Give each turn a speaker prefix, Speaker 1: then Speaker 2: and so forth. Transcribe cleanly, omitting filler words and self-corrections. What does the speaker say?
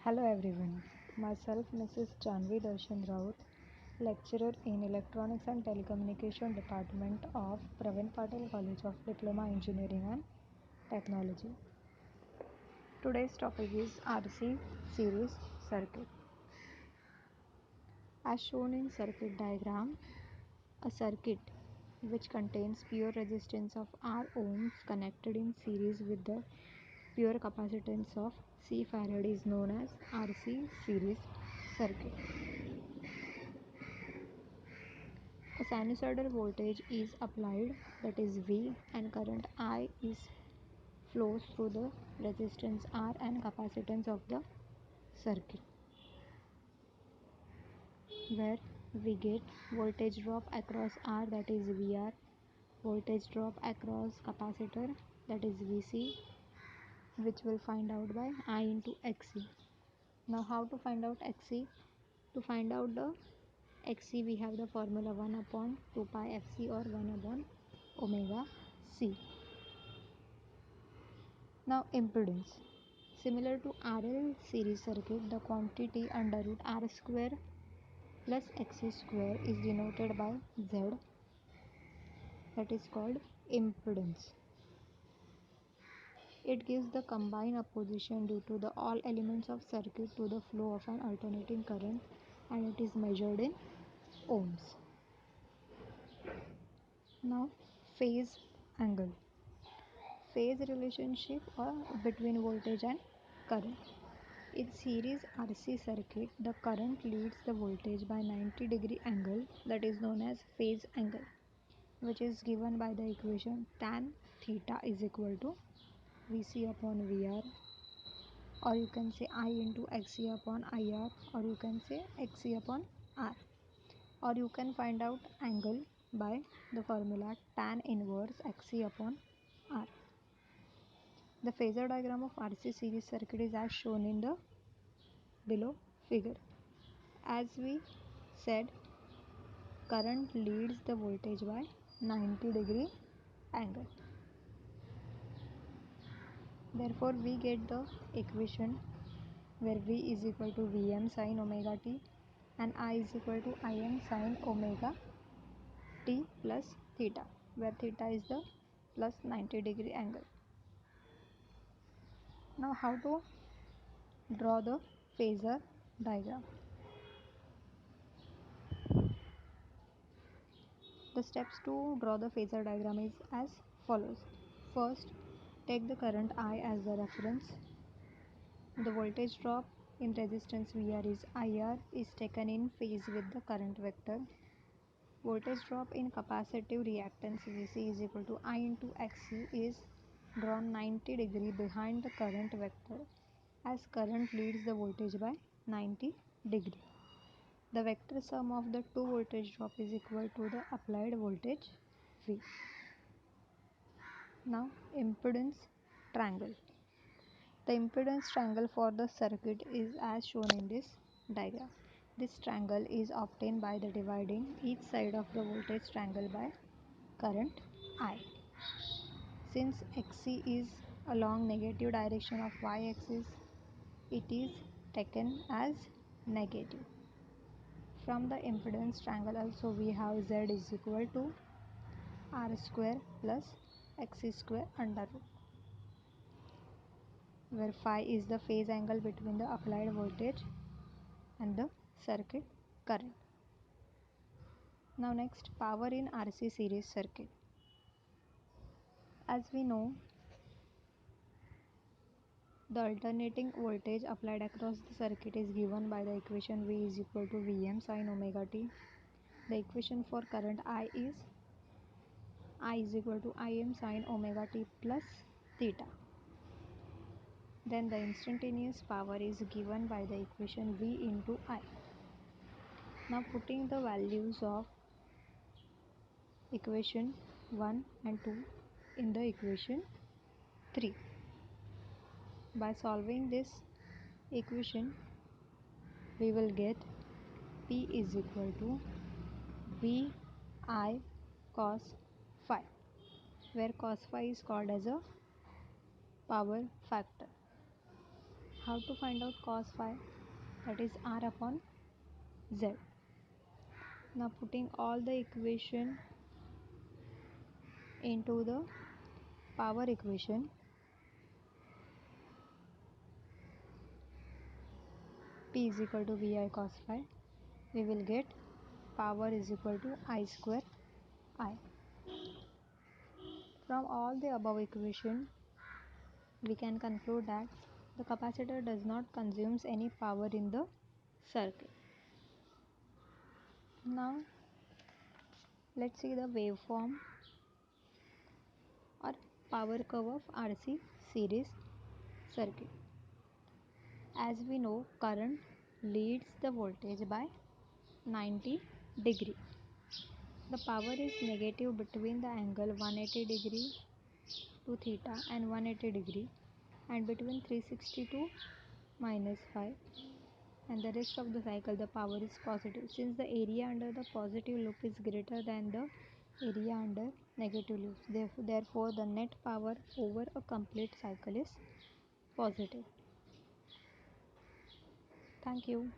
Speaker 1: Hello everyone, myself Mrs. Janvi Darshan Raut, lecturer in Electronics and Telecommunication Department of Pravin Patel College of Diploma Engineering and Technology. Today's topic is RC series circuit. As shown in circuit diagram, a circuit which contains pure resistance of R ohms connected in series with the pure capacitance of C farad is known as RC series circuit. A sinusoidal voltage is applied, that is V, and current I is flows through the resistance R and capacitance of the circuit, where we get voltage drop across R, that is VR, voltage drop across capacitor, that is VC, which we'll find out by I into XC. Now how to find out XC? To find out the XC we have the formula 1 upon 2 pi FC or 1 upon omega C. Now impedance. Similar to RL series circuit, the quantity under root R square plus XC square is denoted by Z, that is called impedance. It gives the combined opposition due to the all elements of circuit to the flow of an alternating current, and it is measured in ohms. Now phase angle. Phase relationship between voltage and current. In series RC circuit, the current leads the voltage by 90-degree angle, that is known as phase angle, which is given by the equation tan theta is equal to Vc upon Vr, or you can say I into Xc upon IR, or you can say Xc upon R, or you can find out angle by the formula tan inverse Xc upon R. The phasor diagram of RC series circuit is as shown in the below figure. As we said, current leads the voltage by 90-degree angle. Therefore, we get the equation where V is equal to Vm sin omega t and I is equal to Im sin omega t plus theta, where theta is the plus 90-degree angle. Now how to draw the phasor diagram. The steps to draw the phasor diagram is as follows. First, take the current I as the reference. The voltage drop in resistance VR is IR is taken in phase with the current vector. Voltage drop in capacitive reactance VC is equal to I into XC is drawn 90-degree behind the current vector, as current leads the voltage by 90-degree. The vector sum of the two voltage drop is equal to the applied voltage V. Now impedance triangle. The impedance triangle for the circuit is as shown in this diagram. This triangle is obtained by the dividing each side of the voltage triangle by current I. Since XC is along negative direction of y-axis, it is taken as negative. From the impedance triangle also we have Z is equal to R square plus XC square under root, where phi is the phase angle between the applied voltage and the circuit current. Now next, power in RC series circuit. As we know, the alternating voltage applied across the circuit is given by the equation V is equal to Vm sin omega t. The equation for current I is equal to Im sin omega t plus theta. Then the instantaneous power is given by the equation V into I. Now putting the values of equation 1 and 2 in the equation 3. By solving this equation, we will get P is equal to Vi cos phi, where cos phi is called as a power factor. how to find out cos phi, that is r upon z. Now putting all the equation into the power equation, p is equal to vi cos phi, we will get power is equal to I square I. From all the above equation, we can conclude that the capacitor does not consumes any power in the circuit. Now let's see the waveform or power curve of RC series circuit. As we know, current leads the voltage by 90 degree. The power is negative between the angle 180 degree to theta and 180 degree, and between 360 to minus 5, and the rest of the cycle the power is positive, since the area under the positive loop is greater than the area under negative loop. Therefore the net power over a complete cycle is positive. Thank you.